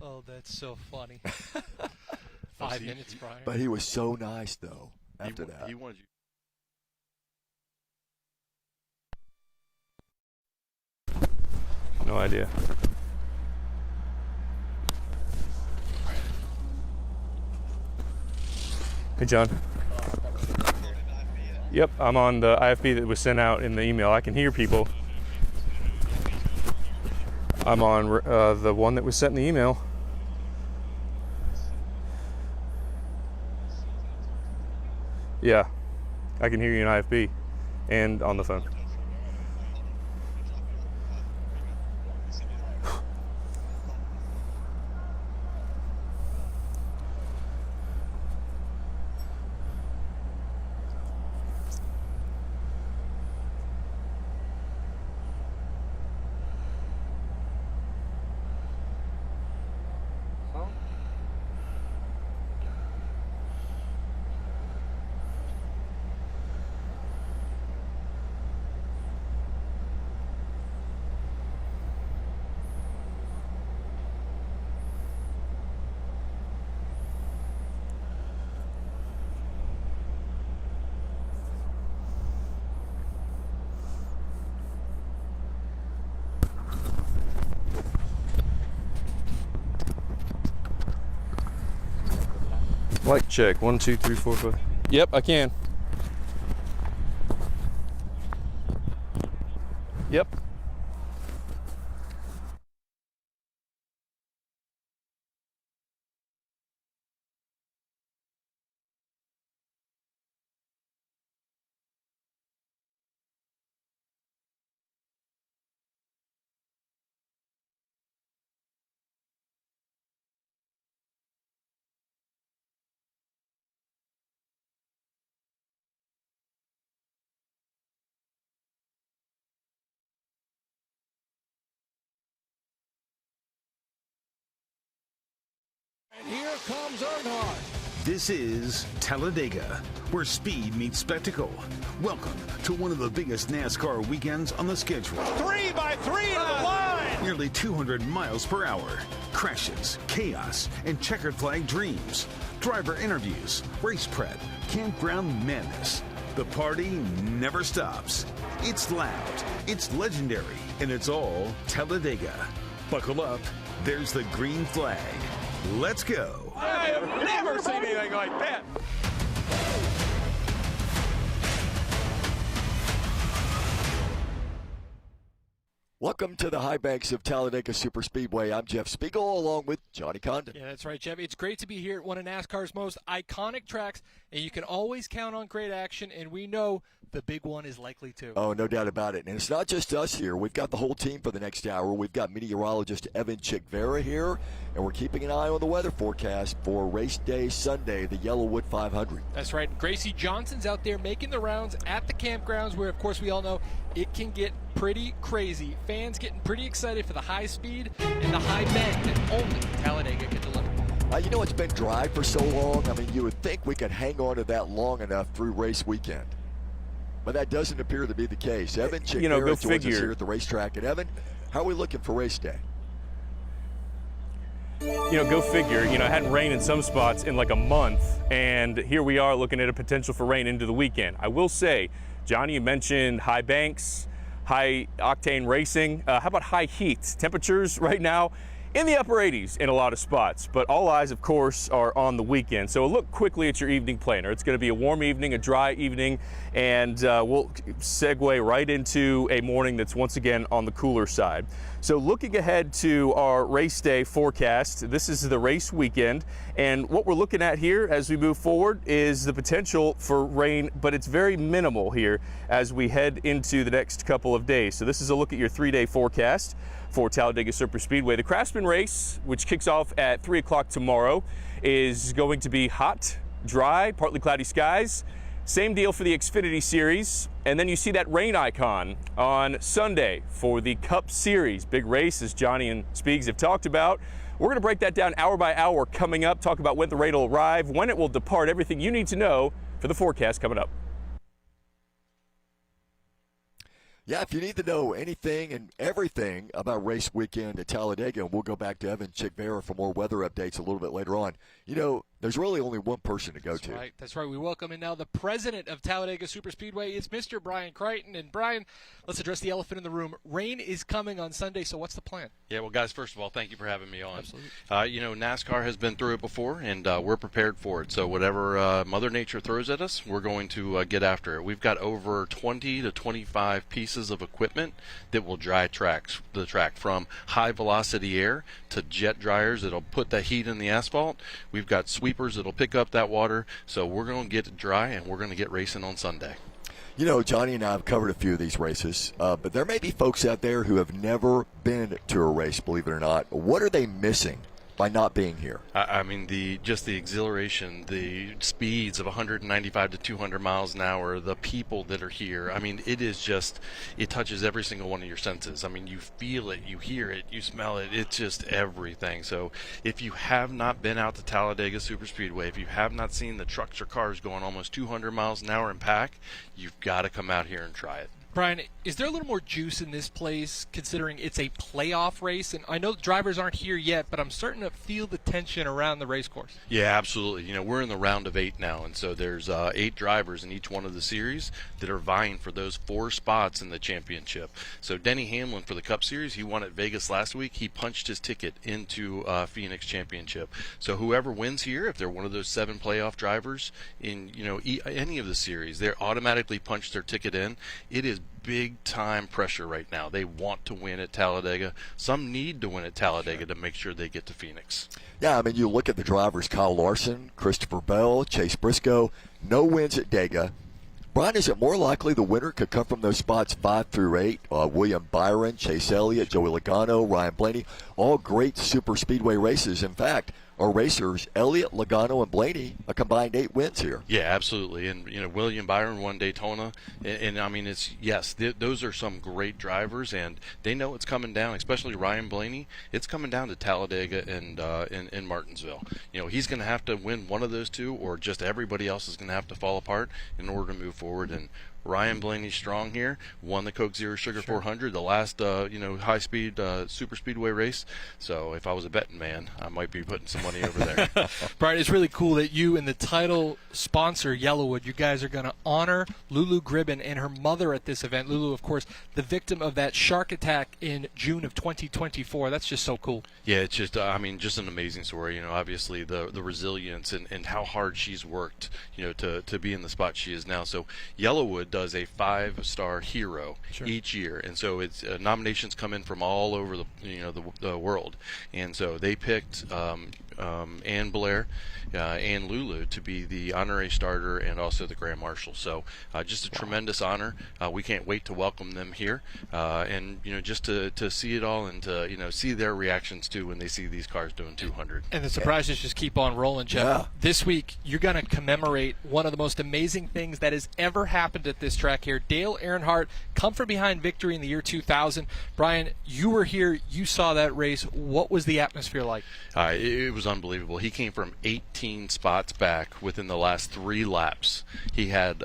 Oh, that's so funny. 5 minutes prior. But he was so nice, though, after that. He wanted you. No idea. Hey, John. Yep, I'm on the IFB that was sent out in the email. I can hear people. I'm on the one that was sent in the email. Yeah, I can hear you in IFB and on the phone. Mic check. 1, 2, 3, 4, 5. Yep, I can. Yep. And here comes Earnhardt. This is Talladega, where speed meets spectacle. Welcome to one of the biggest NASCAR weekends on the schedule. 3 by 3 to the line. Nearly 200 miles per hour. Crashes, chaos, and checkered flag dreams. Driver interviews, race prep, campground madness. The party never stops. It's loud, it's legendary, and it's all Talladega. Buckle up, there's the green flag. Let's go. I have never seen anything like that. Welcome to the high banks of Talladega Superspeedway. I'm Jeff Spiegel along with Johnny Condon. Yeah, that's right, Jeff. It's great to be here at one of NASCAR's most iconic tracks, and you can always count on great action, and we know the big one is likely to. Oh, no doubt about it. And it's not just us here. We've got the whole team for the next hour. We've got meteorologist Evan Chick-Vera here, and we're keeping an eye on the weather forecast for race day Sunday, the Yellowwood 500. That's right. Gracie Johnson's out there making the rounds at the campgrounds where, of course, we all know it can get pretty crazy. Fans getting pretty excited for the high speed and the high bend that only Talladega can deliver. You know, it's been dry for so long. I mean, you would think we could hang on to that long enough through race weekend. But that doesn't appear to be the case. Evan Chick-Vera joins us here at the racetrack. And Evan, how are we looking for race day? Go figure. It hadn't rained in some spots in like a month, and here we are looking at a potential for rain into the weekend. I will say, Johnny, you mentioned high banks, high octane racing. How about high heat? Temperatures right now in the upper 80s in a lot of spots, but all eyes, of course, are on the weekend. So look quickly at your evening planner. It's going to be a warm evening, a dry evening, and we'll segue right into a morning that's once again on the cooler side. So looking ahead to our race day forecast, this is the race weekend, and what we're looking at here as we move forward is the potential for rain, but it's very minimal here as we head into the next couple of days. So this is a look at your 3-day forecast for Talladega Superspeedway. The Craftsman race, which kicks off at 3 o'clock tomorrow, is going to be hot, dry, partly cloudy skies. Same deal for the Xfinity Series. And then you see that rain icon on Sunday for the Cup Series. Big race, as Johnny and Speegs have talked about. We're going to break that down hour by hour coming up, talk about when the rain will arrive, when it will depart, everything you need to know for the forecast coming up. Yeah, if you need to know anything and everything about race weekend at Talladega, and we'll go back to Evan Chickvera for more weather updates a little bit later on. There's really only one person to go to. That's right. We welcome in now the president of Talladega Superspeedway. It's Mr. Brian Crichton. And Brian, let's address the elephant in the room. Rain is coming on Sunday, so what's the plan? Yeah, well, guys, first of all, thank you for having me on. Absolutely. NASCAR has been through it before, and we're prepared for it. So whatever Mother Nature throws at us, we're going to get after it. We've got over 20 to 25 pieces of equipment that will dry the track, from high-velocity air to jet dryers that'll put that heat in the asphalt. We've got sweepers that'll pick up that water. So we're going to get it dry, and we're going to get racing on Sunday. Johnny and I have covered a few of these races, but there may be folks out there who have never been to a race, believe it or not. What are they missing by not being here? I mean, just the exhilaration, the speeds of 195 to 200 miles an hour, the people that are here. I mean, it touches every single one of your senses. I mean, you feel it, you hear it, you smell it. It's just everything. So if you have not been out to Talladega Superspeedway, if you have not seen the trucks or cars going almost 200 miles an hour in pack, you've got to come out here and try it. Brian, is there a little more juice in this place considering it's a playoff race? And I know the drivers aren't here yet, but I'm starting to feel the tension around the race course. Yeah, absolutely. We're in the round of 8 now, and so there's 8 drivers in each one of the series that are vying for those 4 spots in the championship. So Denny Hamlin for the Cup Series, he won at Vegas last week. He punched his ticket into Phoenix Championship. So whoever wins here, if they're one of those 7 playoff drivers in any of the series, they're automatically punched their ticket in. It is big time pressure right now. They want to win at Talladega. Some need to win at Talladega to make sure they get to Phoenix. Yeah, I mean, you look at the drivers: Kyle Larson, Christopher Bell, Chase Briscoe. No wins at Dega. Brian, is it more likely the winner could come from those spots 5 through 8? William Byron, Chase Elliott, Joey Logano, Ryan Blaney, all great super speedway races. In fact, our racers, Elliott, Logano, and Blaney, a combined 8 wins here. Yeah, absolutely. And, William Byron won Daytona. And I mean, those are some great drivers, and they know it's coming down, especially Ryan Blaney. It's coming down to Talladega and in Martinsville. He's going to have to win one of those 2, or just everybody else is going to have to fall apart in order to move forward. And Ryan Blaney's strong here, won the Coke Zero Sugar 400, the last high-speed super speedway race. So if I was a betting man, I might be putting some money over there. Brian, it's really cool that you and the title sponsor, Yellowwood, you guys are going to honor Lulu Gribben and her mother at this event. Lulu, of course, the victim of that shark attack in June of 2024. That's just so cool. Yeah, it's just, just an amazing story. Obviously the resilience and how hard she's worked, to be in the spot she is now. So Yellowwood does a 5-star hero each year, and so it's nominations come in from all over the world, and so they picked Ann Blair and Lulu to be the honorary starter and also the Grand Marshal. So just a tremendous honor. We can't wait to welcome them here, and just to see it all and to see their reactions too when they see these cars doing 200. And the surprises just keep on rolling, Jeff. Yeah. This week you're going to commemorate one of the most amazing things that has ever happened at this track here. Dale Earnhardt come from behind victory in the year 2000. Brian, you were here. You saw that race. What was the atmosphere like? It was unbelievable. He came from 18 spots back within the last 3 laps. He had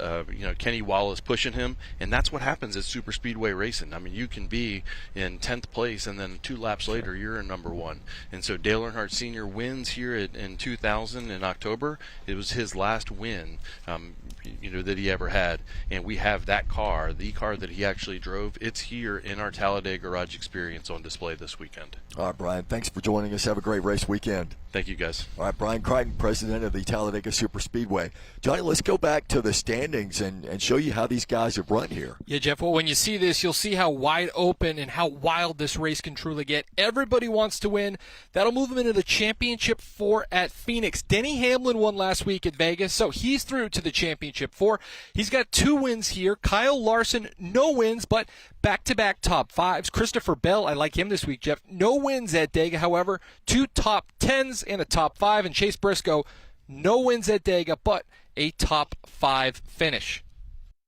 Kenny Wallace pushing him, and that's what happens at super speedway racing. I mean, you can be in 10th place, and then 2 laps later you're in number 1. And so Dale Earnhardt Sr. wins here in 2000 in October. It was his last win that he ever had, and we have that car, the car that he actually drove. It's here in our Talladega Garage Experience on display this weekend. All right, Brian, thanks for joining us. Have a great race weekend. Thank you, guys. All right, Brian Crichton, president of the Talladega Superspeedway. Johnny, let's go back to the standings and show you how these guys have run here. Yeah, Jeff, well, when you see this, you'll see how wide open and how wild this race can truly get. Everybody wants to win. That'll move them into the Championship 4 at Phoenix. Denny Hamlin won last week at Vegas, so he's through to the Championship 4. He's got 2 wins here. Kyle Larson, no wins, but back-to-back top 5s. Christopher Bell, I like him this week, Jeff. No wins at Dega, however. 2 top 10s and a top 5. And Chase Briscoe, no wins at Dega, but a top 5 finish.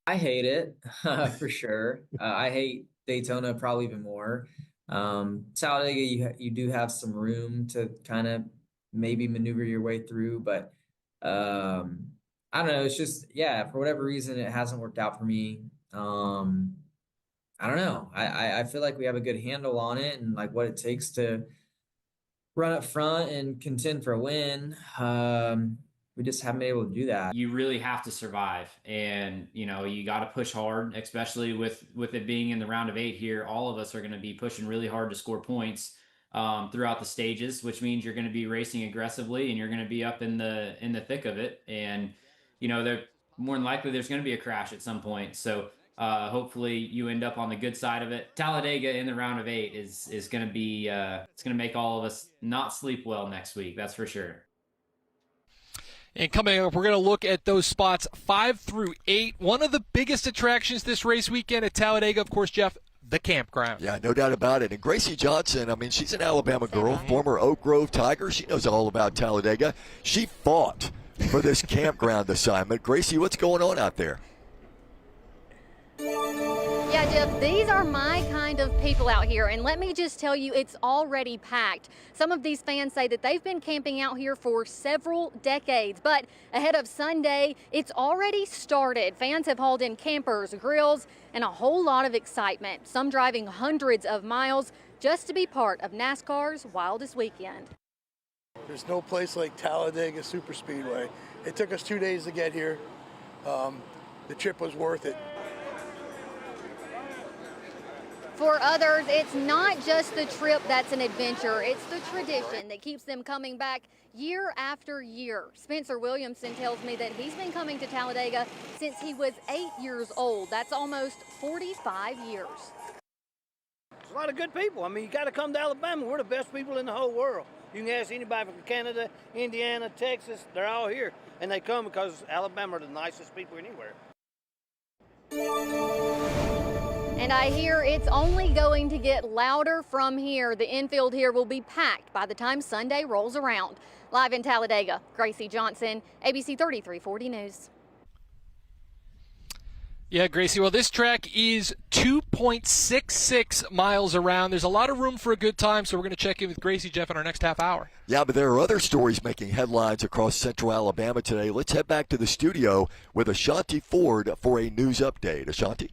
I hate it, for sure. I hate Daytona probably even more. Talladega, you do have some room to kind of maybe maneuver your way through, but I don't know. It's just, for whatever reason, it hasn't worked out for me. I don't know. I feel like we have a good handle on it and like what it takes to run up front and contend for a win. We just haven't been able to do that. You really have to survive, and you got to push hard, especially with it being in the round of 8 here. All of us are going to be pushing really hard to score points throughout the stages, which means you're going to be racing aggressively and you're going to be up in the thick of it. And there more than likely there's going to be a crash at some point. So hopefully you end up on the good side of it. Talladega in the round of 8 is going to be it's going to make all of us not sleep well next week. That's for sure. And coming up, we're going to look at those spots 5 through 8. One of the biggest attractions this race weekend at Talladega, of course, Jeff, the campground. Yeah, no doubt about it. And Gracie Johnson, I mean, she's an Alabama girl, former Oak Grove Tiger. She knows all about Talladega. She fought for this campground assignment. Gracie, what's going on out there? Yeah, Jeff, these are my kind of people out here, and let me just tell you, it's already packed. Some of these fans say that they've been camping out here for several decades, but ahead of Sunday, it's already started. Fans have hauled in campers, grills, and a whole lot of excitement, some driving hundreds of miles just to be part of NASCAR's wildest weekend. There's no place like Talladega Superspeedway. It took us 2 days to get here. The trip was worth it. For others, it's not just the trip that's an adventure, it's the tradition that keeps them coming back year after year. Spencer Williamson tells me that he's been coming to Talladega since he was 8 years old. That's almost 45 years. There's a lot of good people. I mean, you got to come to Alabama. We're the best people in the whole world. You can ask anybody from Canada, Indiana, Texas, they're all here. And they come because Alabama are the nicest people anywhere. And I hear it's only going to get louder from here. The infield here will be packed by the time Sunday rolls around. Live in Talladega, Gracie Johnson, ABC 3340 News. Yeah, Gracie, well, this track is 2.66 miles around. There's a lot of room for a good time, so we're going to check in with Gracie, Jeff, in our next half hour. Yeah, but there are other stories making headlines across central Alabama today. Let's head back to the studio with Ashanti Ford for a news update. Ashanti?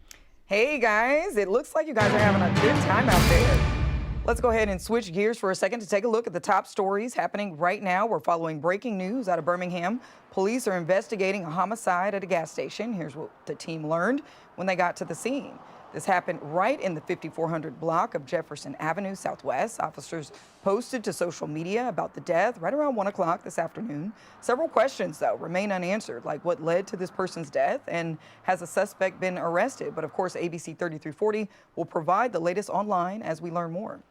Hey guys, it looks like you guys are having a good time out there. Let's go ahead and switch gears for a second to take a look at the top stories happening right now. We're following breaking news out of Birmingham. Police are investigating a homicide at a gas station. Here's what the team learned when they got to the scene. This happened right in the 5400 block of Jefferson Avenue Southwest. Officers posted to social media about the death right around 1 o'clock this afternoon. Several questions, though, remain unanswered, like what led to this person's death and has a suspect been arrested? But of course, ABC 3340 will provide the latest online as we learn more.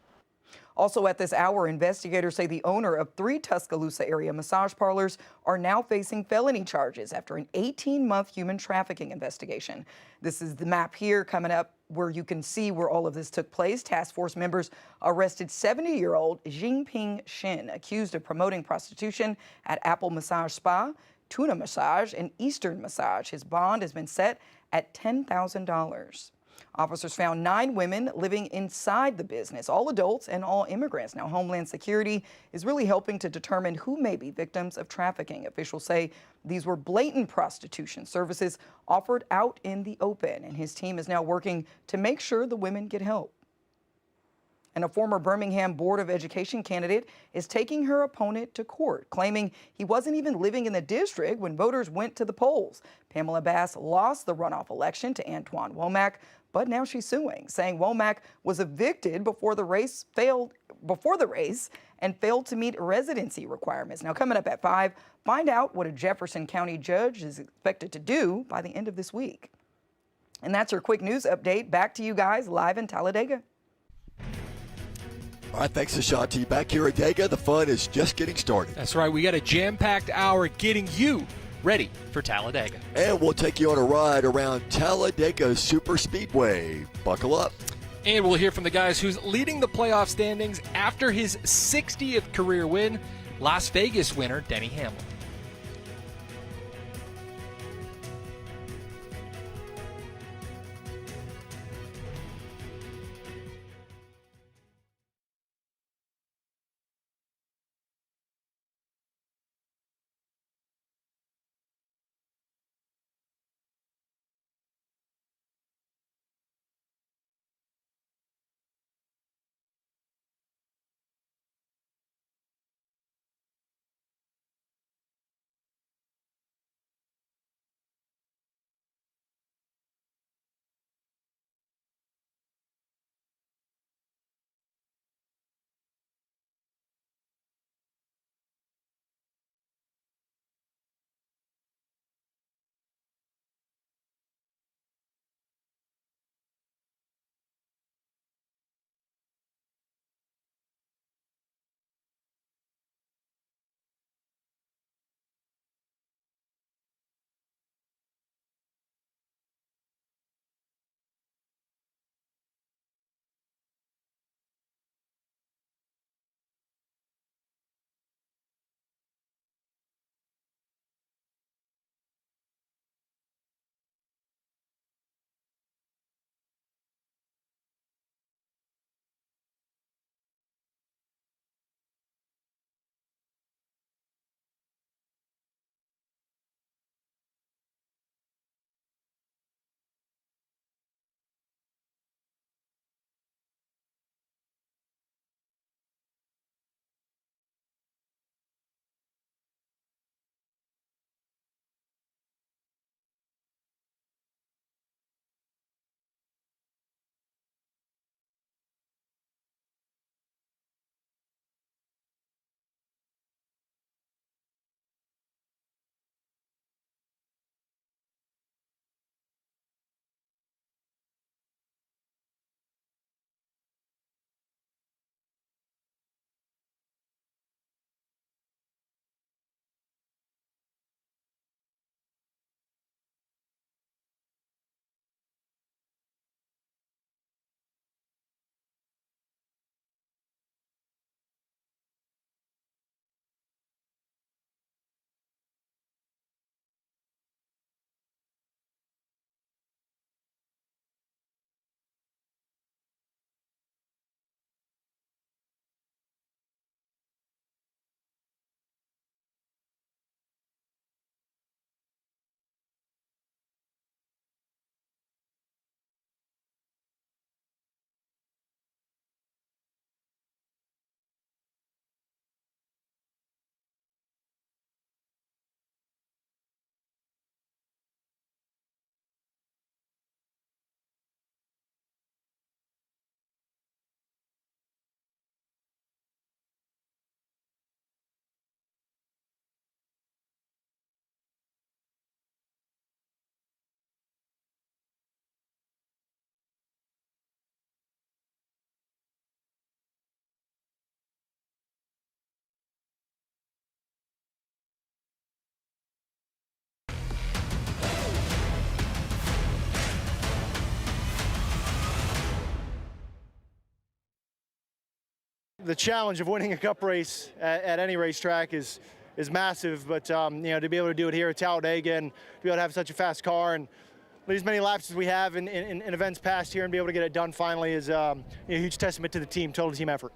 Also at this hour, investigators say the owner of 3 Tuscaloosa area massage parlors are now facing felony charges after an 18-month human trafficking investigation. This is the map here coming up where you can see where all of this took place. Task force members arrested 70-year-old Jingping Shin, accused of promoting prostitution at Apple Massage Spa, Tuna Massage, and Eastern Massage. His bond has been set at $10,000. Officers found 9 women living inside the business, all adults and all immigrants. Now, Homeland Security is really helping to determine who may be victims of trafficking. Officials say these were blatant prostitution services offered out in the open, and his team is now working to make sure the women get help. And a former Birmingham Board of Education candidate is taking her opponent to court, claiming he wasn't even living in the district when voters went to the polls. Pamela Bass lost the runoff election to Antoine Womack, but now she's suing, saying Womack was evicted before the race and failed to meet residency requirements. Now, coming up at 5, find out what a Jefferson County judge is expected to do by the end of this week. And that's your quick news update. Back to you guys live in Talladega. All right, thanks, Ashanti. Back here at Dega, the fun is just getting started. That's right. We got a jam-packed hour getting you ready for Talladega. And we'll take you on a ride around Talladega Superspeedway. Buckle up. And we'll hear from the guys who's leading the playoff standings after his 60th career win, Las Vegas winner Denny Hamlin. The challenge of winning a cup race at any racetrack is massive, but you know, to be able to do it here at Talladega and to be able to have such a fast car and lead as many laps as we have in events past here and be able to get it done finally is a huge testament to the team, total team effort.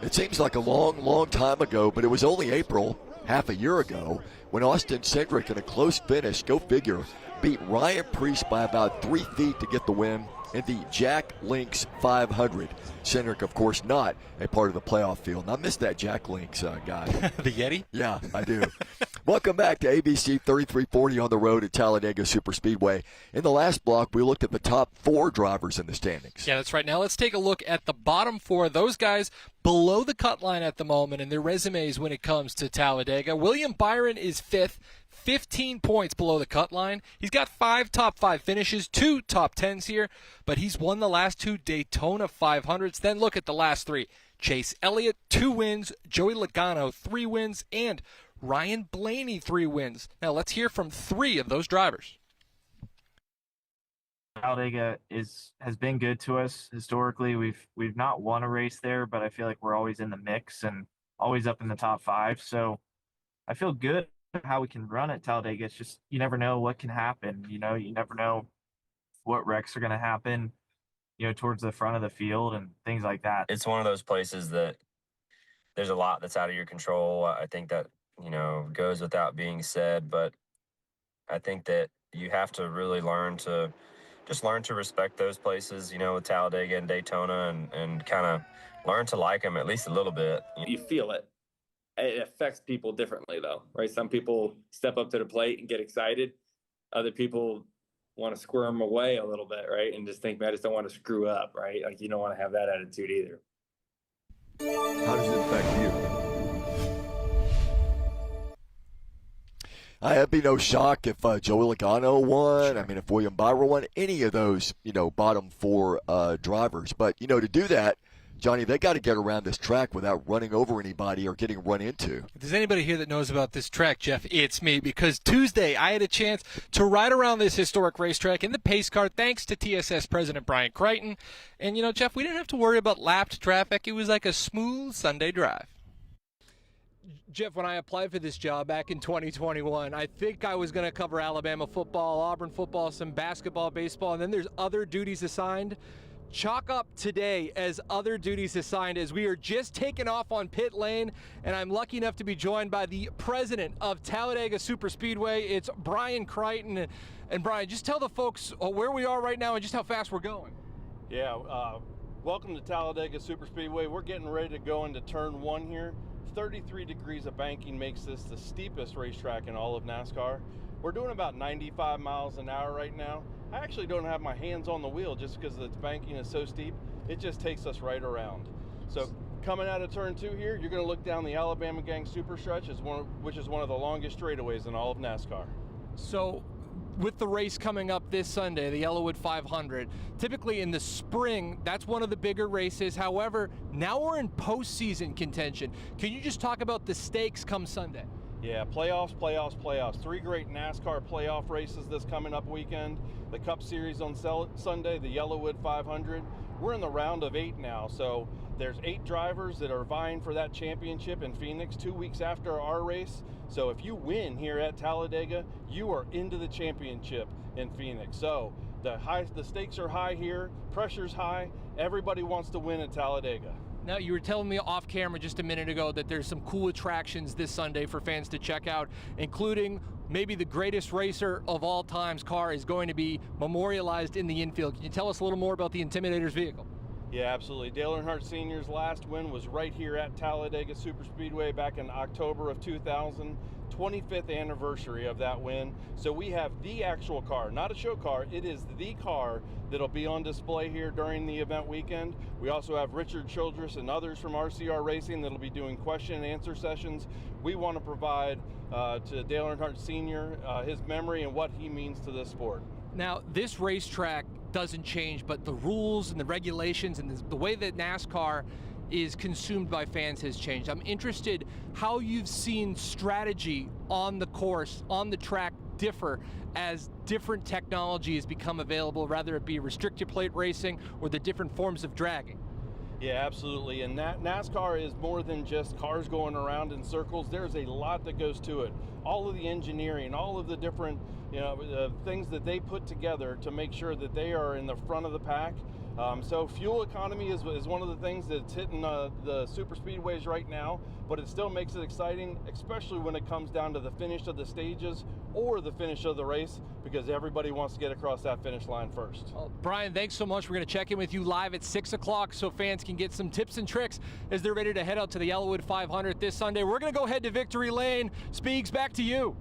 It seems like a long time ago, but it was only April, half a year ago, when Austin Cindric in a close finish, go figure, beat Ryan Preece by about 3 feet to get the win in the Jack Links 500. Cindric, of course, not a part of the playoff field. And I miss that Jack Links guy. The Yeti? Yeah, I do. Welcome back to ABC 3340 on the road at Talladega Superspeedway. In the last block, we looked at the top 4 drivers in the standings. Yeah, that's right. Now let's take a look at the bottom 4. Those guys below the cut line at the moment and their resumes when it comes to Talladega. William Byron is 5th. 15 points below the cut line. He's got 5 top 5 finishes, 2 top 10s here, but he's won the last 2 Daytona 500s. Then look at the last 3. Chase Elliott, 2 wins. Joey Logano, 3 wins. And Ryan Blaney, 3 wins. Now let's hear from 3 of those drivers. Talladega has been good to us historically. We've not won a race there, but I feel like we're always in the mix and always up in the top 5. So I feel good how we can run at Talladega. It's just you never know what can happen. You never know what wrecks are going to happen, towards the front of the field and things like that. It's one of those places that there's a lot that's out of your control. I think that, goes without being said, but I think that you have to really learn to respect those places, with Talladega and Daytona and kind of learn to like them at least a little bit. You feel it. It affects people differently, though, right? Some people step up to the plate and get excited. Other people want to squirm away a little bit, right? And just think, man, I just don't want to screw up, right? Like, you don't want to have that attitude either. How does it affect you? It'd be no shock if Joey Logano won. I mean, if William Byron won, any of those, bottom 4 drivers. But, to do that, Johnny, they got to get around this track without running over anybody or getting run into. If there's anybody here that knows about this track, Jeff, it's me, because Tuesday I had a chance to ride around this historic racetrack in the pace car thanks to TSS President Brian Crichton. And, Jeff, we didn't have to worry about lapped traffic. It was like a smooth Sunday drive. Jeff, when I applied for this job back in 2021, I think I was going to cover Alabama football, Auburn football, some basketball, baseball, and then there's other duties assigned. Chalk up today as other duties assigned as we are just taking off on pit lane, and I'm lucky enough to be joined by the president of Talladega Superspeedway. It's Brian Crichton. And Brian, just tell the folks where we are right now and just how fast we're going. Yeah, welcome to Talladega Superspeedway. We're getting ready to go into turn 1 here. 33 degrees of banking makes this the steepest racetrack in all of NASCAR. We're doing about 95 miles an hour right now. I actually don't have my hands on the wheel just because the banking is so steep. It just takes us right around. So coming out of turn 2 here, you're going to look down the Alabama Gang Super Stretch, which is one of the longest straightaways in all of NASCAR. So with the race coming up this Sunday, the Yellowwood 500, typically in the spring, that's one of the bigger races. However, now we're in postseason contention. Can you just talk about the stakes come Sunday? Yeah, playoffs. 3 great NASCAR playoff races this coming up weekend. The Cup Series on Sunday, the Yellowwood 500. We're in the round of 8 now, so there's 8 drivers that are vying for that championship in Phoenix 2 weeks after our race. So if you win here at Talladega, you are into the championship in Phoenix. So the stakes are high here, pressure's high. Everybody wants to win at Talladega. Now, you were telling me off camera just a minute ago that there's some cool attractions this Sunday for fans to check out, including maybe the greatest racer of all time's car is going to be memorialized in the infield. Can you tell us a little more about the Intimidator's vehicle? Yeah, absolutely. Dale Earnhardt Sr.'s last win was right here at Talladega Superspeedway back in October of 2000. 25th anniversary of that win. So we have the actual car, not a show car. It is the car that'll be on display here during the event weekend. We also have Richard Childress and others from RCR Racing that'll be doing question and answer sessions. We want to provide to Dale Earnhardt Sr. His memory and what he means to this sport. Now, this racetrack doesn't change, but the rules and the regulations and the way that NASCAR is consumed by fans has changed. I'm interested how you've seen strategy on the course, on the track, differ as different technology has become available, whether it be restricted plate racing or the different forms of dragging. Yeah, absolutely. And NASCAR is more than just cars going around in circles. There's a lot that goes to it. All of the engineering, all of the different, things that they put together to make sure that they are in the front of the pack. So fuel economy is one of the things that's hitting the super speedways right now, but it still makes it exciting, especially when it comes down to the finish of the stages or the finish of the race, because everybody wants to get across that finish line first. Well, Brian, thanks so much. We're going to check in with you live at 6 o'clock so fans can get some tips and tricks as they're ready to head out to the Yellowwood 500 this Sunday. We're going to go head to Victory Lane. Speegs, back to you.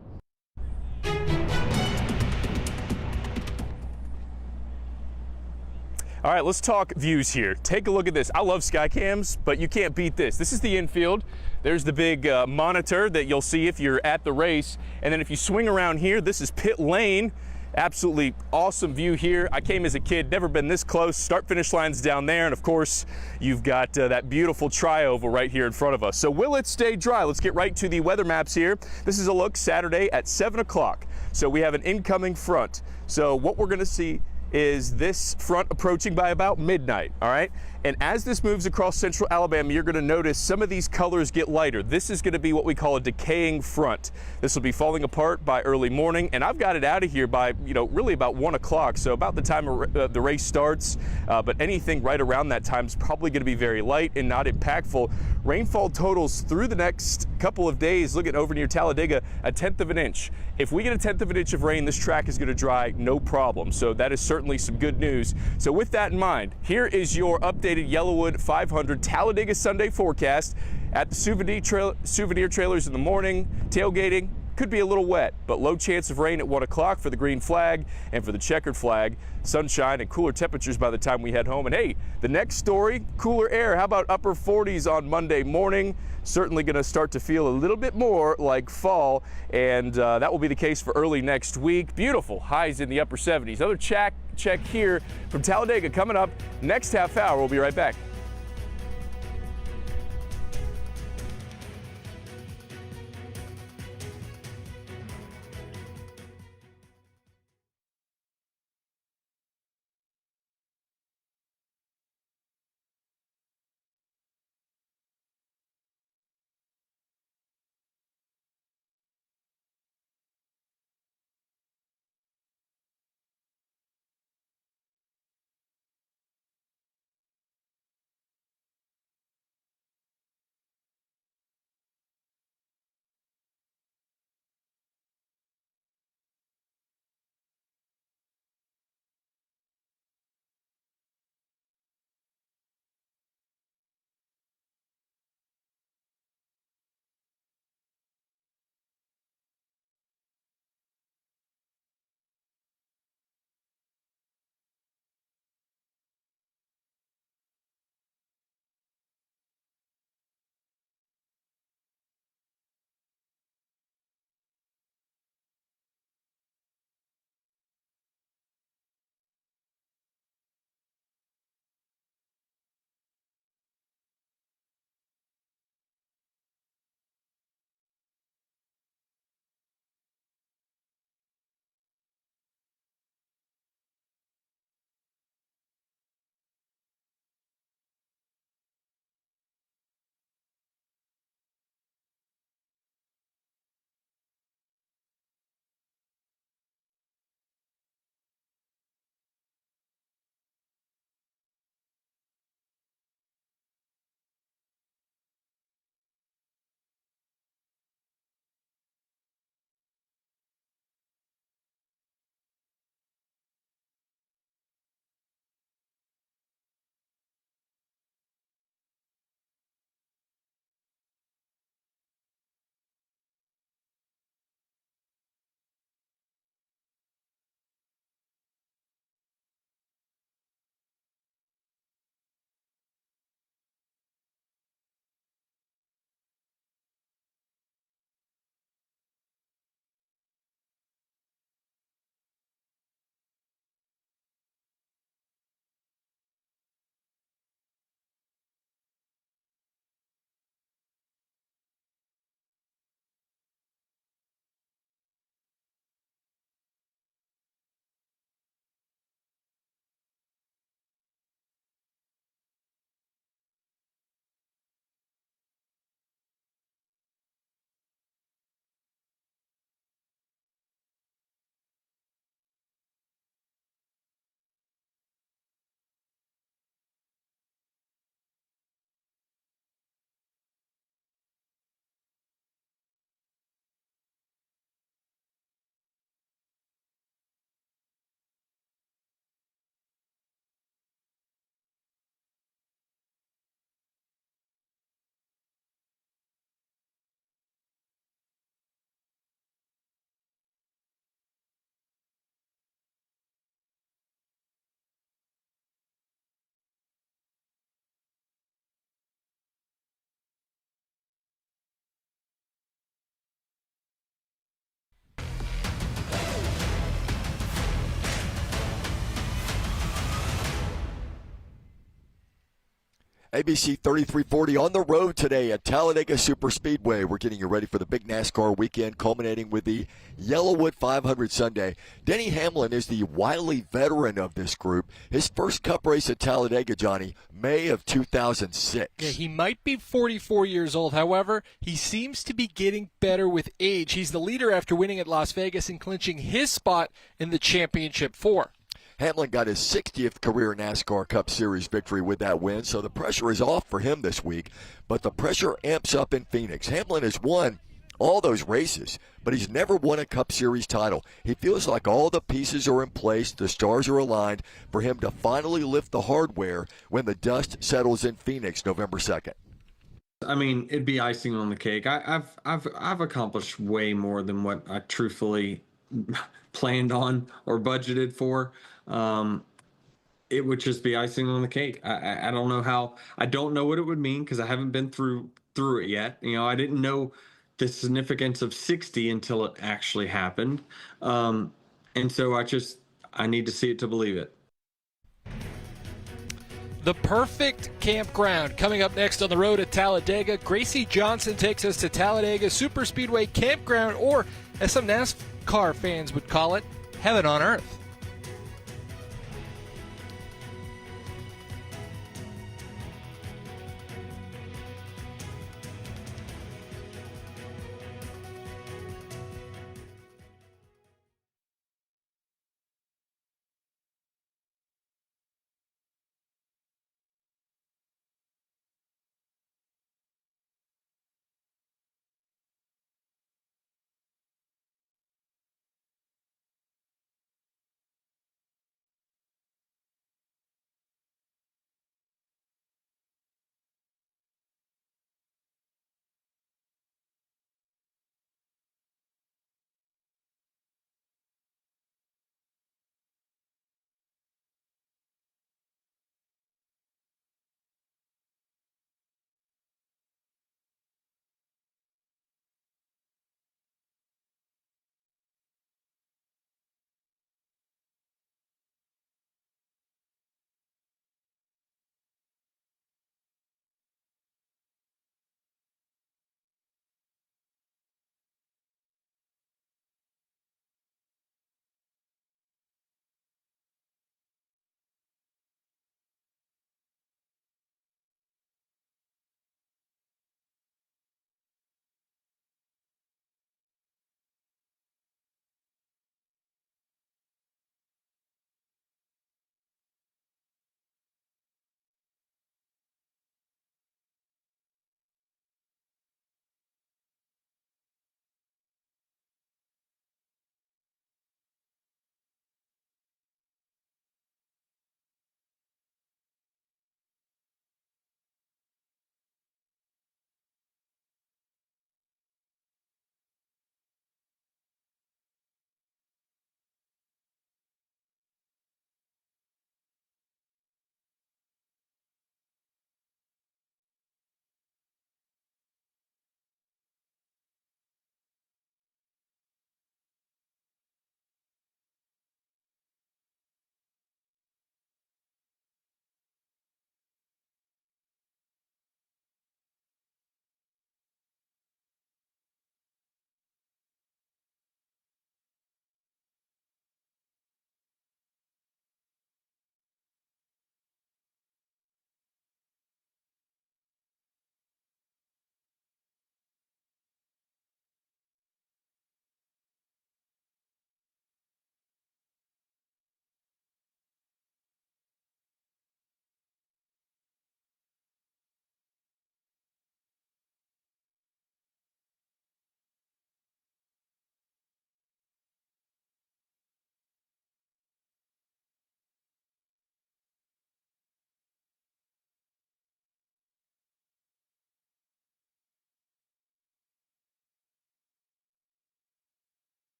All right, let's talk views here. Take a look at this. I love Skycams, but you can't beat this. This is the infield. There's the big monitor that you'll see if you're at the race. And then if you swing around here, this is pit lane. Absolutely awesome view here. I came as a kid, never been this close. Start finish line's down there. And of course, you've got that beautiful tri-oval right here in front of us. So will it stay dry? Let's get right to the weather maps here. This is a look Saturday at 7 o'clock. So we have an incoming front. So what we're gonna see is this front approaching by about midnight, all right? And as this moves across central Alabama, you're gonna notice some of these colors get lighter. This is gonna be what we call a decaying front. This will be falling apart by early morning, and I've got it out of here by, really about 1 o'clock, so about the time the race starts, but anything right around that time is probably gonna be very light and not impactful. Rainfall totals through the next couple of days, looking over near Talladega, 1/10 of an inch. If we get 1/10 of an inch of rain, this track is gonna dry, no problem. So that is certainly some good news. So with that in mind, here is your updated Yellowwood 500 Talladega Sunday forecast. At the souvenir trailers in the morning, tailgating could be a little wet, but low chance of rain at 1 o'clock for the green flag, and for the checkered flag, sunshine and cooler temperatures by the time we head home. And hey, the next story, cooler air. How about upper 40s on Monday morning? Certainly going to start to feel a little bit more like fall, and that will be the case for early next week. Beautiful highs in the upper 70s. Another check here from Talladega coming up next half hour. We'll be right back. ABC 3340 on the road today at Talladega Superspeedway. We're getting you ready for the big NASCAR weekend, culminating with the Yellowwood 500 Sunday. Denny Hamlin is the wily veteran of this group. His first Cup race at Talladega, Johnny, May of 2006. Yeah, he might be 44 years old. However, he seems to be getting better with age. He's the leader after winning at Las Vegas and clinching his spot in the championship 4. Hamlin got his 60th career NASCAR Cup Series victory with that win, so the pressure is off for him this week. But the pressure amps up in Phoenix. Hamlin has won all those races, but he's never won a Cup Series title. He feels like all the pieces are in place, the stars are aligned for him to finally lift the hardware when the dust settles in Phoenix November 2nd. I mean, it'd be icing on the cake. I've accomplished way more than what I truthfully planned on or budgeted for. It would just be icing on the cake. I don't know how. I don't know what it would mean because I haven't been through it yet. You know, I didn't know the significance of 60 until it actually happened, and so I need to see it to believe it. The perfect campground coming up next on the road at Talladega. Gracie Johnson takes us to Talladega Superspeedway Campground, or as some NASCAR fans would call it, heaven on earth.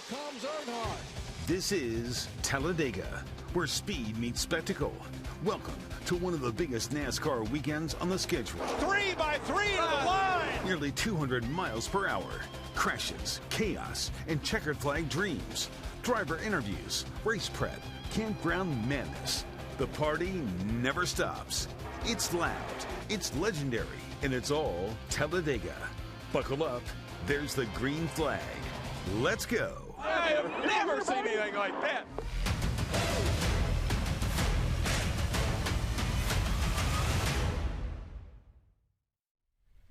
comes Earnhardt. This is Talladega, where speed meets spectacle. Welcome to one of the biggest NASCAR weekends on the schedule. 3 by 3 to the line. Nearly 200 miles per hour. Crashes, chaos, and checkered flag dreams. Driver interviews, race prep, campground madness. The party never stops. It's loud, it's legendary, and it's all Talladega. Buckle up, there's the green flag. Let's go. I have never seen anything like that.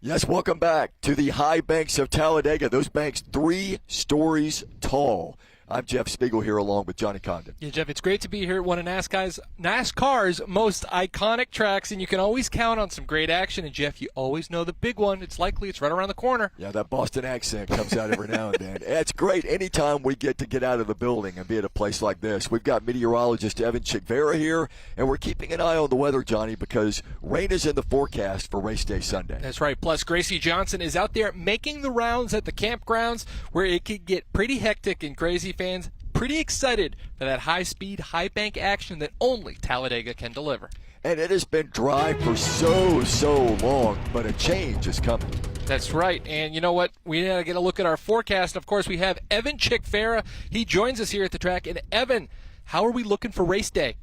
Yes, welcome back to the high banks of Talladega. Those banks 3 stories tall. I'm Jeff Spiegel here along with Johnny Condon. Yeah, Jeff, it's great to be here at one of NASCAR's most iconic tracks, and you can always count on some great action. And, Jeff, you always know the big one. It's likely it's right around the corner. Yeah, that Boston accent comes out every now and then. It's great anytime we get out of the building and be at a place like this. We've got meteorologist Evan Chikvera here, and we're keeping an eye on the weather, Johnny, because rain is in the forecast for race day Sunday. That's right. Plus, Gracie Johnson is out there making the rounds at the campgrounds where it could get pretty hectic and crazy. Fans pretty excited for that high-speed, high-bank action that only Talladega can deliver. And it has been dry for so long, but a change is coming. That's right. And you know what? We got to get a look at our forecast. Of course, we have Evan Chikvera. He joins us here at the track. And, Evan, how are we looking for race day?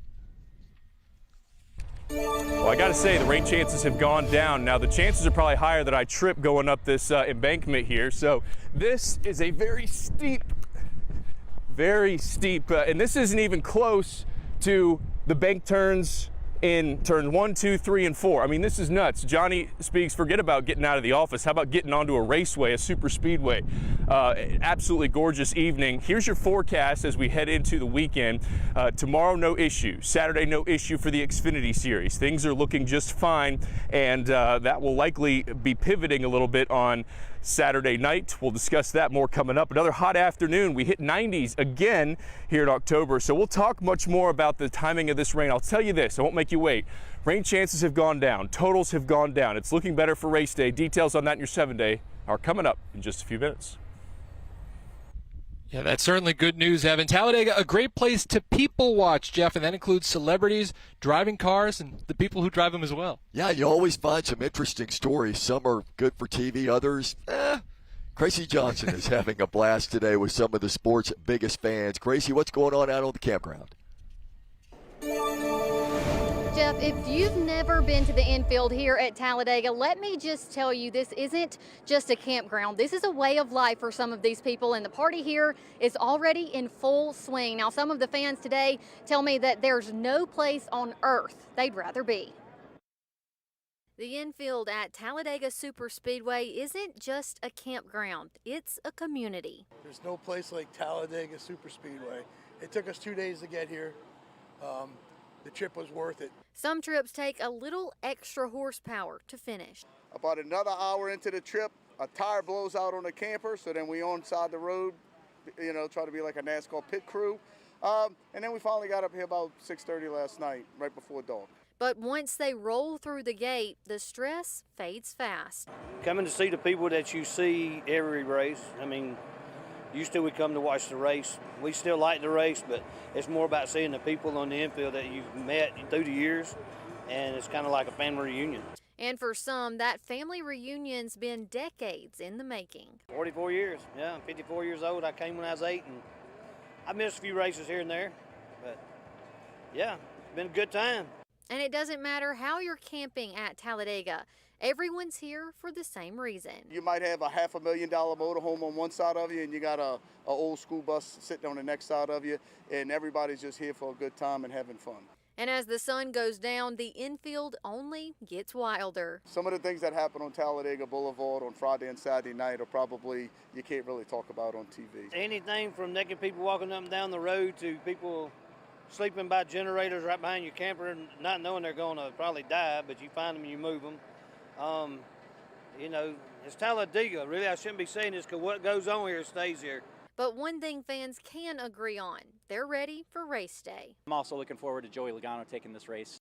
Well, I got to say, the rain chances have gone down. Now, the chances are probably higher that I trip going up this embankment here. So this is a very steep, and this isn't even close to the bank turns in turn 1, 2, 3, and 4. I mean, this is nuts. Johnny Speaks, forget about getting out of the office. How about getting onto a raceway, a super speedway? Absolutely gorgeous evening. Here's your forecast as we head into the weekend. Tomorrow, no issue. Saturday, no issue for the Xfinity Series. Things are looking just fine, and that will likely be pivoting a little bit on Saturday night. We'll discuss that more coming up. Another hot afternoon. We hit 90s again here in October, so we'll talk much more about the timing of this rain. I'll tell you this, I won't make you wait. Rain chances have gone down. Totals have gone down. It's looking better for race day. Details on that in your 7-day are coming up in just a few minutes. Yeah, that's certainly good news, Evan. Talladega, a great place to people watch, Jeff, and that includes celebrities, driving cars, and the people who drive them as well. Yeah, you always find some interesting stories. Some are good for TV, others, Gracie Johnson is having a blast today with some of the sport's biggest fans. Gracie, what's going on out on the campground? Jeff, if you've never been to the infield here at Talladega, let me just tell you, this isn't just a campground. This is a way of life for some of these people, and the party here is already in full swing. Now, some of the fans today tell me that there's no place on earth they'd rather be. The infield at Talladega Superspeedway isn't just a campground, it's a community. There's no place like Talladega Superspeedway. It took us 2 days to get here. The trip was worth it. Some trips take a little extra horsepower to finish. About another hour into the trip, a tire blows out on the camper, so then we on side the road, try to be like a NASCAR pit crew. And then we finally got up here about 6:30 last night, right before dark. But once they roll through the gate, the stress fades fast. Coming to see the people that you see every race, I mean, used to we come to watch the race. We still like the race, but it's more about seeing the people on the infield that you've met through the years, and it's kind of like a family reunion. And for some, that family reunion's been decades in the making. 44 years, yeah, I'm 54 years old. I came when I was 8, and I missed a few races here and there, but yeah, it's been a good time. And it doesn't matter how you're camping at Talladega. Everyone's here for the same reason. You might have a $500,000 motorhome on one side of you, and you got a old school bus sitting on the next side of you, and everybody's just here for a good time and having fun. And as the sun goes down, the infield only gets wilder. Some of the things that happen on Talladega Boulevard on Friday and Saturday night are probably you can't really talk about on TV. Anything from naked people walking up and down the road to people sleeping by generators right behind your camper and not knowing they're going to probably die, but you find them and you move them. It's Talladega. Really, I shouldn't be saying this because what goes on here stays here. But one thing fans can agree on, they're ready for race day. I'm also looking forward to Joey Logano taking this race.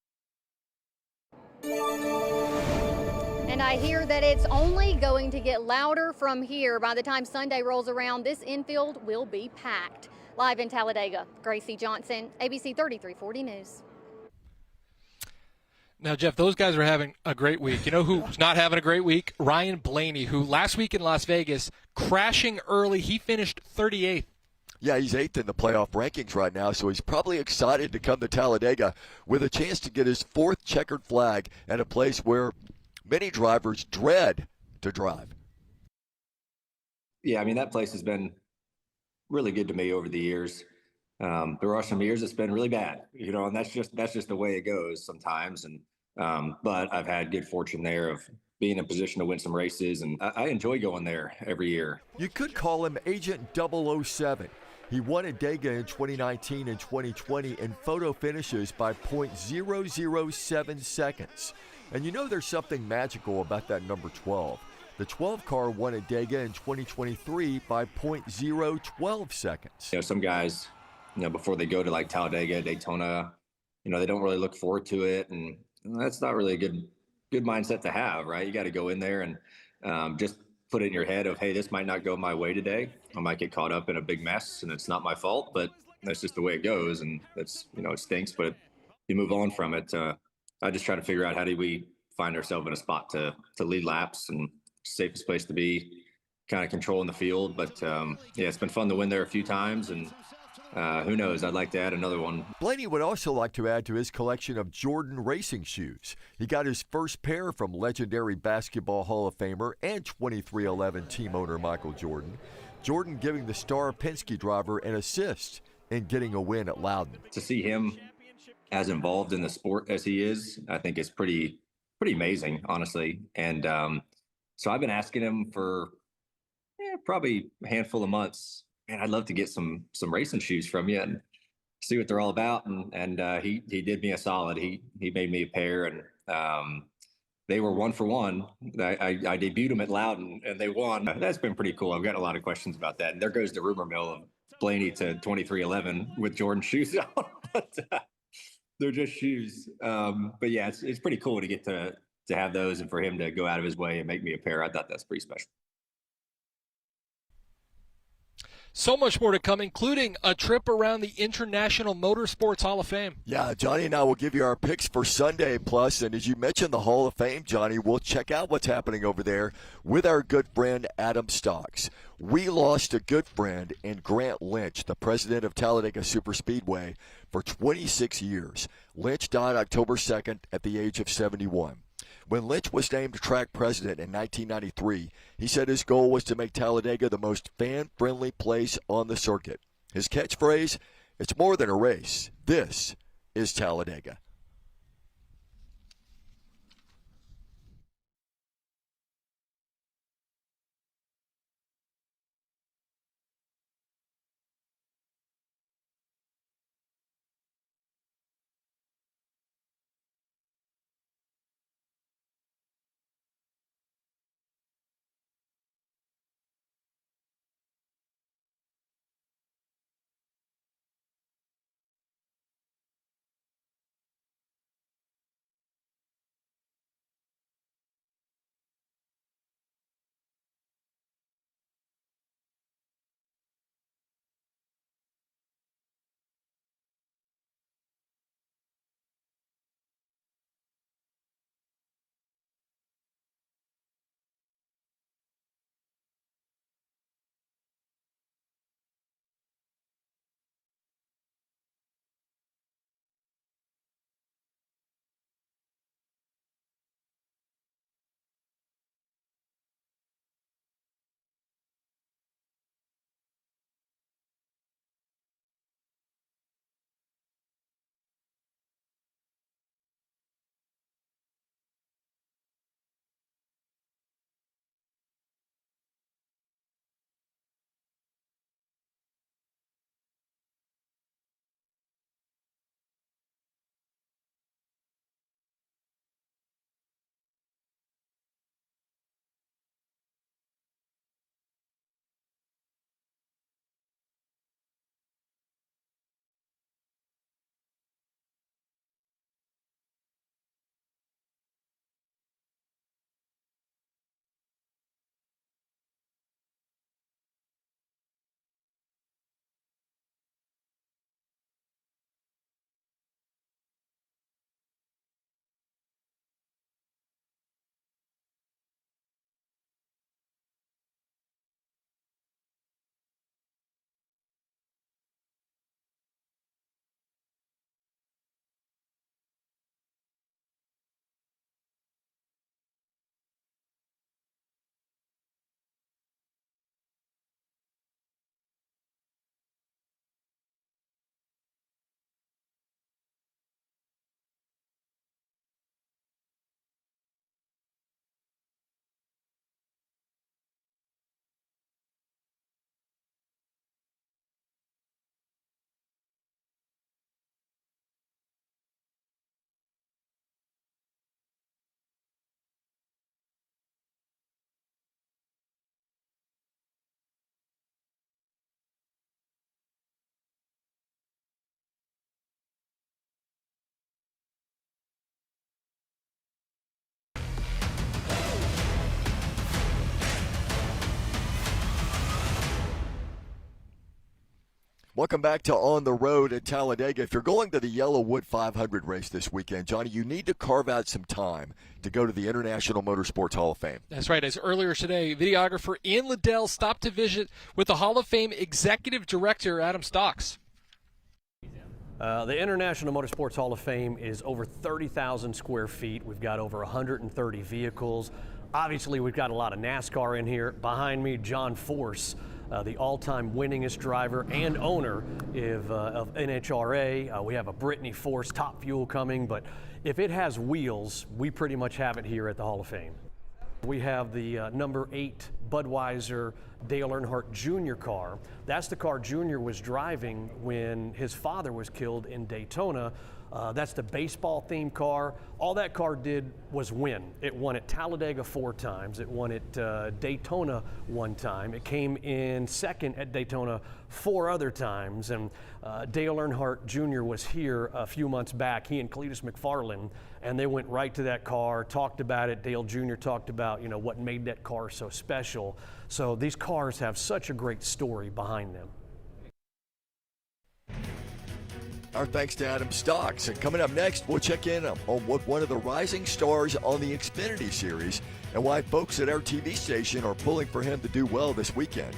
And I hear that it's only going to get louder from here. By the time Sunday rolls around, this infield will be packed. Live in Talladega, Gracie Johnson, ABC 3340 News. Now, Jeff, those guys are having a great week. You know who's not having a great week? Ryan Blaney, who last week in Las Vegas, crashing early. He finished 38th. Yeah, he's 8th in the playoff rankings right now, so he's probably excited to come to Talladega with a chance to get his 4th checkered flag at a place where many drivers dread to drive. Yeah, I mean, that place has been really good to me over the years. There are some years it's been really bad, you know, and that's just the way it goes sometimes. And but I've had good fortune there of being in a position to win some races, and I enjoy going there every year. You could call him Agent 007. He won at Dega in 2019 and 2020 in photo finishes by .007 seconds. And you know there's something magical about that number 12. The 12 car won at Dega in 2023 by .012 seconds. You know, some guys, you know, before they go to like Talladega, Daytona, you know, they don't really look forward to it, and that's not really a good mindset to have, right? You got to go in there and just put it in your head of, hey, this might not go my way today. I might get caught up in a big mess, and it's not my fault, but that's just the way it goes, and that's, you know, it stinks, but you move on from it. I just try to figure out how do we find ourselves in a spot to lead laps, and safest place to be, kind of controlling the field. But yeah, it's been fun to win there a few times, and who knows, I'd like to add another one. Blaney would also like to add to his collection of Jordan racing shoes. He got his first pair from legendary Basketball Hall of Famer and 2311 team owner Michael Jordan. Jordan giving the star Penske driver an assist in getting a win at Loudon. To see him as involved in the sport as he is, I think is pretty amazing, honestly. And so I've been asking him for probably a handful of months, man, I'd love to get some racing shoes from you and see what they're all about. And he did me a solid. He made me a pair, and they were 1 for 1. I debuted them at Loudon, and they won. That's been pretty cool. I've got a lot of questions about that. And there goes the rumor mill of Blaney to 2311 with Jordan shoes on. But they're just shoes. But yeah, it's pretty cool to get to have those, and for him to go out of his way and make me a pair. I thought that's pretty special. So much more to come, including a trip around the International Motorsports Hall of Fame. Yeah, Johnny and I will give you our picks for Sunday. Plus, and as you mentioned, the Hall of Fame, Johnny, we'll check out what's happening over there with our good friend Adam Stocks. We lost a good friend in Grant Lynch, the president of Talladega Superspeedway, for 26 years. Lynch died October 2nd at the age of 71. When Lynch was named track president in 1993, he said his goal was to make Talladega the most fan-friendly place on the circuit. His catchphrase, "It's more than a race. This is Talladega." Welcome back to On the Road at Talladega. If you're going to the Yellowwood 500 race this weekend, Johnny, you need to carve out some time to go to the International Motorsports Hall of Fame. That's right. As earlier today, videographer Ian Liddell stopped to visit with the Hall of Fame Executive Director Adam Stocks. The International Motorsports Hall of Fame is over 30,000 square feet. We've got over 130 vehicles. Obviously, we've got a lot of NASCAR in here. Behind me, John Force, the all-time winningest driver and owner of NHRA. We have a Brittany Force Top Fuel coming, but if it has wheels, we pretty much have it here at the Hall of Fame. We have the number 8 Budweiser Dale Earnhardt Jr. car. That's the car Jr. was driving when his father was killed in Daytona. That's the baseball-themed car. All that car did was win. It won at Talladega 4 times. It won at Daytona 1 time. It came in second at Daytona 4 other times. And Dale Earnhardt Jr. was here a few months back, he and Cletus McFarland, and they went right to that car, talked about it. Dale Jr. talked about, what made that car so special. So these cars have such a great story behind them. Our thanks to Adam Stocks. And coming up next, we'll check in on what one of the rising stars on the Xfinity Series and why folks at our TV station are pulling for him to do well this weekend.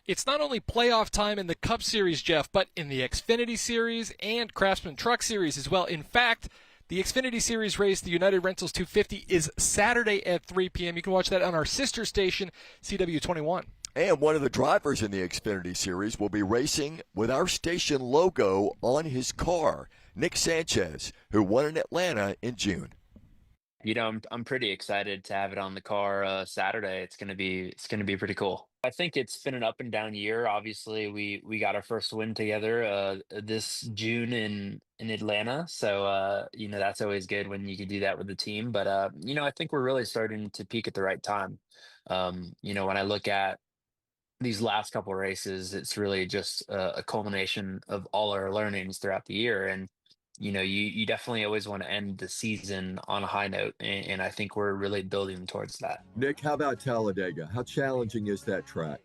It's not only playoff time in the Cup Series, Jeff, but in the Xfinity Series and Craftsman Truck Series as well. In fact, the Xfinity Series race, the United Rentals 250, is Saturday at 3 p.m. You can watch that on our sister station, CW21. And one of the drivers in the Xfinity Series will be racing with our station logo on his car, Nick Sanchez, who won in Atlanta in June. You know, I'm pretty excited to have it on the car Saturday. It's gonna be pretty cool. I think it's been an up and down year. Obviously, we got our first win together this June in Atlanta, so you know that's always good when you can do that with the team. But you know, I think we're really starting to peak at the right time. You know, when I look at these last couple races, it's really just a culmination of all our learnings throughout the year. And, you know, you definitely always want to end the season on a high note. And I think we're really building towards that. Nick, how about Talladega? How challenging is that track?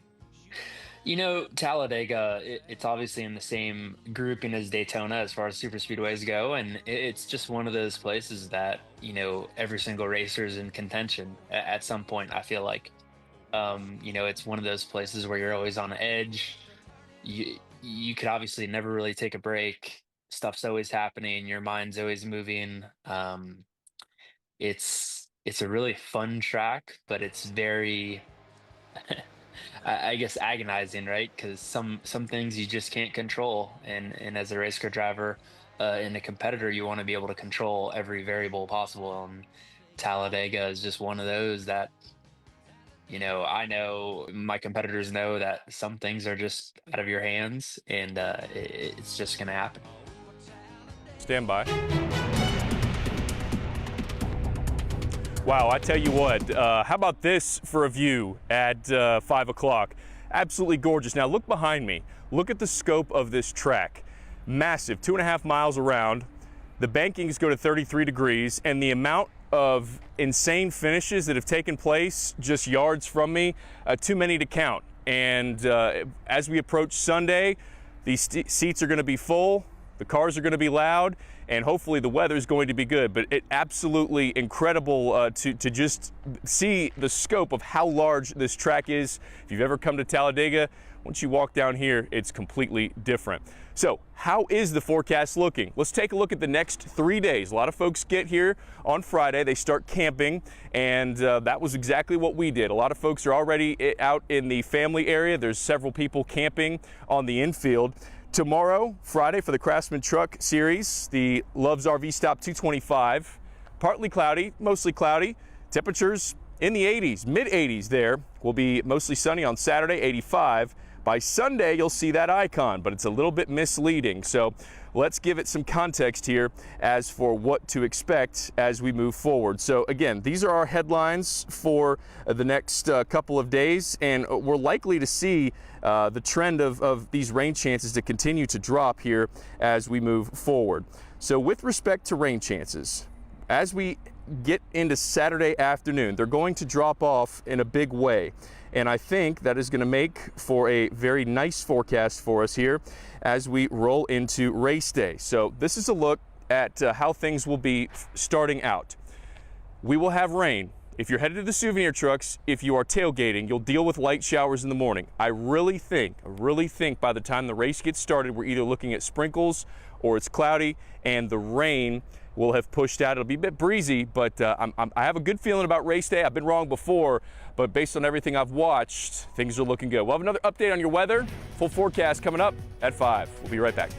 You know, Talladega, it's obviously in the same grouping as Daytona as far as super speedways go. And it's just one of those places that, you know, every single racer is in contention at some point, I feel like. You know, it's one of those places where you're always on edge. You could obviously never really take a break. Stuff's always happening. Your mind's always moving. It's a really fun track, but it's very, I guess, agonizing, right? Because some things you just can't control, and as a race car driver and a competitor, you want to be able to control every variable possible. And Talladega is just one of those that. You know, I know my competitors know that some things are just out of your hands, and it's just going to happen. Stand by. Wow, I tell you what, how about this for a view at 5 o'clock? Absolutely gorgeous. Now look behind me. Look at the scope of this track. Massive, 2.5 miles around. The bankings go to 33 degrees, and the amount of insane finishes that have taken place just yards from me, too many to count. And as we approach Sunday, these seats are going to be full, the cars are going to be loud, and hopefully the weather is going to be good. But it absolutely incredible to just see the scope of how large this track is. If you've ever come to Talladega, once you walk down here, it's completely different. So how is the forecast looking? Let's take a look at the next 3 days. A lot of folks get here on Friday. They start camping, and that was exactly what we did. A lot of folks are already out in the family area. There's several people camping on the infield. Tomorrow, Friday, for the Craftsman Truck Series, the Love's RV Stop 225. Partly cloudy, mostly cloudy. Temperatures in the 80s, mid-80s there. Will be mostly sunny on Saturday, 85. By Sunday, you'll see that icon, but it's a little bit misleading. So let's give it some context here as for what to expect as we move forward. So again, these are our headlines for the next couple of days, and we're likely to see the trend of these rain chances to continue to drop here as we move forward. So with respect to rain chances, as we get into Saturday afternoon, they're going to drop off in a big way. And I think that is going to make for a very nice forecast for us here as we roll into race day. So this is a look at how things will be starting out. We will have rain. If you're headed to the souvenir trucks, if you are tailgating, you'll deal with light showers in the morning. I really think by the time the race gets started, we're either looking at sprinkles or it's cloudy, and the rain will have pushed out. It'll be a bit breezy, but I have a good feeling about race day. I've been wrong before, but based on everything I've watched, things are looking good. We'll have another update on your weather. Full forecast coming up at 5. We'll be right back.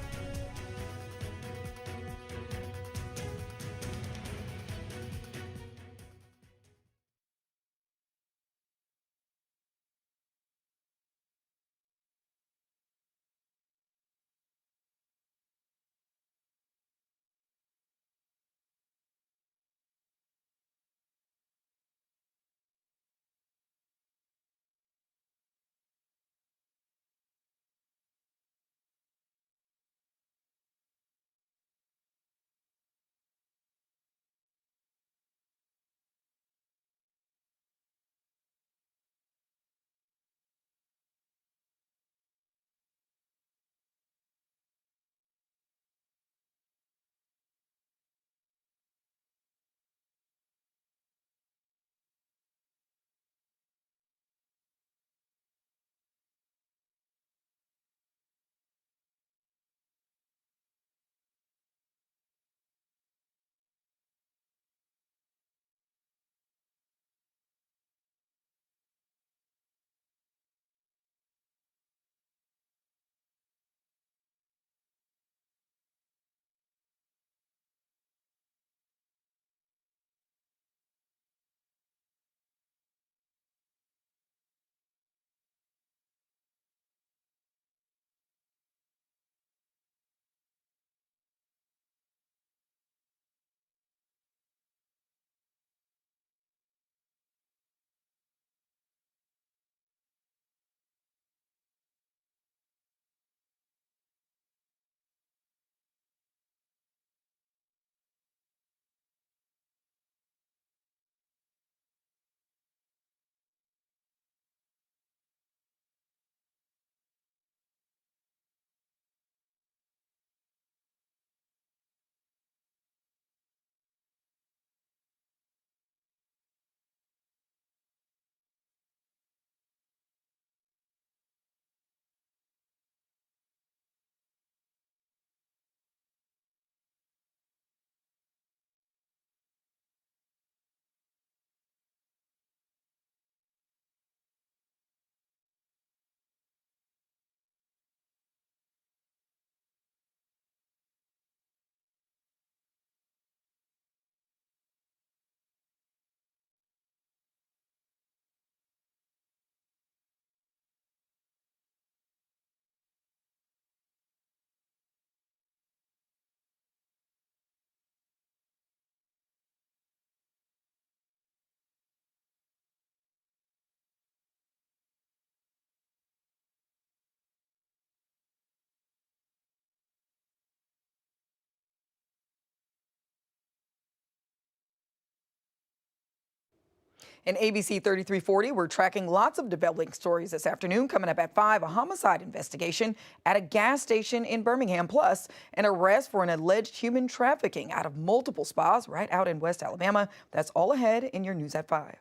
In ABC 3340, we're tracking lots of developing stories this afternoon. Coming up at 5, a homicide investigation at a gas station in Birmingham, plus an arrest for an alleged human trafficking out of multiple spas right out in West Alabama. That's all ahead in your News at 5.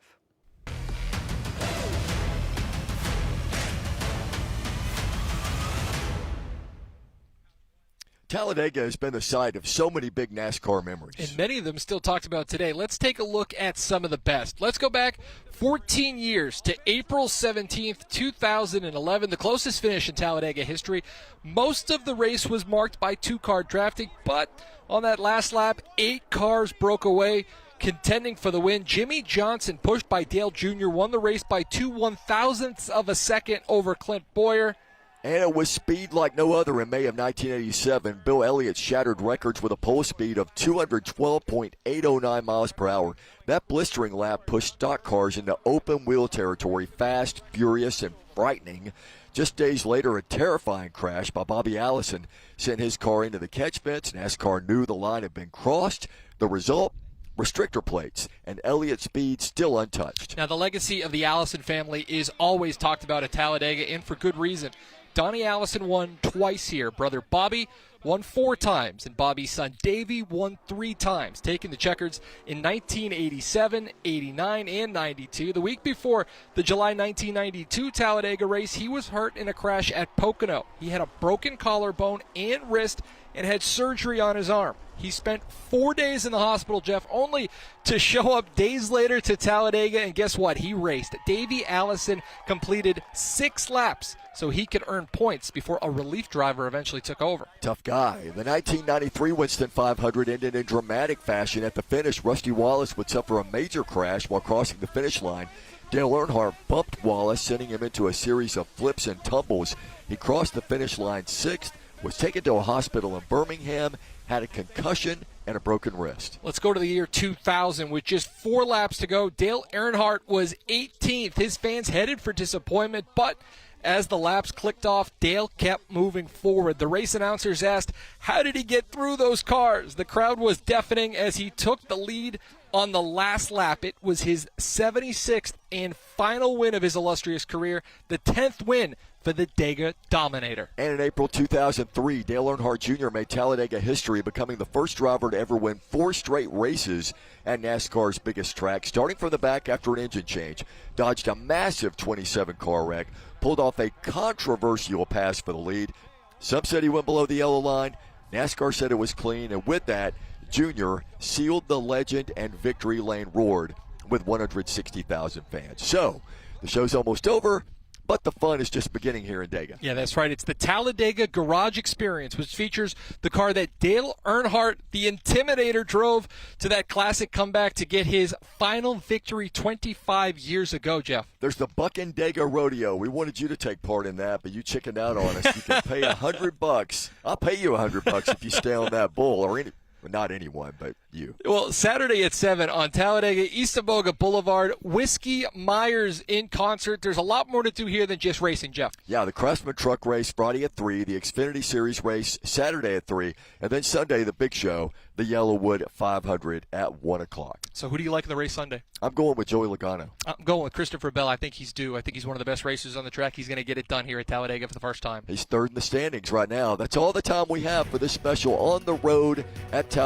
Talladega has been the site of so many big NASCAR memories. And many of them still talked about today. Let's take a look at some of the best. Let's go back 14 years to April 17th, 2011, the closest finish in Talladega history. Most of the race was marked by two-car drafting, but on that last lap, 8 cars broke away, contending for the win. Jimmy Johnson, pushed by Dale Jr., won the race by 2 1/1000ths of a second over Clint Boyer. And it was speed like no other in May of 1987. Bill Elliott shattered records with a pole speed of 212.809 miles per hour. That blistering lap pushed stock cars into open wheel territory, fast, furious, and frightening. Just days later, a terrifying crash by Bobby Allison sent his car into the catch fence. NASCAR knew the line had been crossed. The result? Restrictor plates, and Elliott's speed still untouched. Now, the legacy of the Allison family is always talked about at Talladega, and for good reason. Donnie Allison won twice here. Brother Bobby won 4 times, and Bobby's son Davey won 3 times, taking the checkers in 1987, 89, and 92. The week before the July 1992 Talladega race, he was hurt in a crash at Pocono. He had a broken collarbone and wrist and had surgery on his arm. He spent 4 days in the hospital, Jeff, only to show up days later to Talladega, and guess what? He raced. Davey Allison completed 6 laps so he could earn points before a relief driver eventually took over. Tough guy. The 1993 Winston 500 ended in dramatic fashion. At the finish, Rusty Wallace would suffer a major crash while crossing the finish line. Dale Earnhardt bumped Wallace, sending him into a series of flips and tumbles. He crossed the finish line 6th, was taken to a hospital in Birmingham, had a concussion and a broken wrist. Let's go to the year 2000 with just 4 laps to go. Dale Earnhardt was 18th. His fans headed for disappointment, but as the laps clicked off, Dale kept moving forward. The race announcers asked, how did he get through those cars? The crowd was deafening as he took the lead on the last lap. It was his 76th and final win of his illustrious career, the 10th win for the Dega Dominator. And in April 2003, Dale Earnhardt Jr. made Talladega history, becoming the first driver to ever win 4 straight races at NASCAR's biggest track. Starting from the back after an engine change, dodged a massive 27-car wreck, pulled off a controversial pass for the lead. Some said he went below the yellow line. NASCAR said it was clean, and with that, Jr. sealed the legend, and victory lane roared with 160,000 fans. So, the show's almost over, but the fun is just beginning here in Dega. Yeah, that's right. It's the Talladega Garage Experience, which features the car that Dale Earnhardt, the Intimidator, drove to that classic comeback to get his final victory 25 years ago, Jeff. There's the Buckin' Dega Rodeo. We wanted you to take part in that, but you chickened out on us. You can pay $100. I'll pay you $100 if you stay on that bull, or any. Not anyone, but you. Well, Saturday at 7 on Talladega, Eastaboga Boulevard, Whiskey Myers in concert. There's a lot more to do here than just racing, Jeff. Yeah, the Craftsman Truck Race Friday at 3, the Xfinity Series race Saturday at 3, and then Sunday, the big show, the Yellowwood 500 at 1 o'clock. So who do you like in the race Sunday? I'm going with Joey Logano. I'm going with Christopher Bell. I think he's due. I think he's one of the best racers on the track. He's going to get it done here at Talladega for the first time. He's 3rd in the standings right now. That's all the time we have for this special On the Road at Talladega.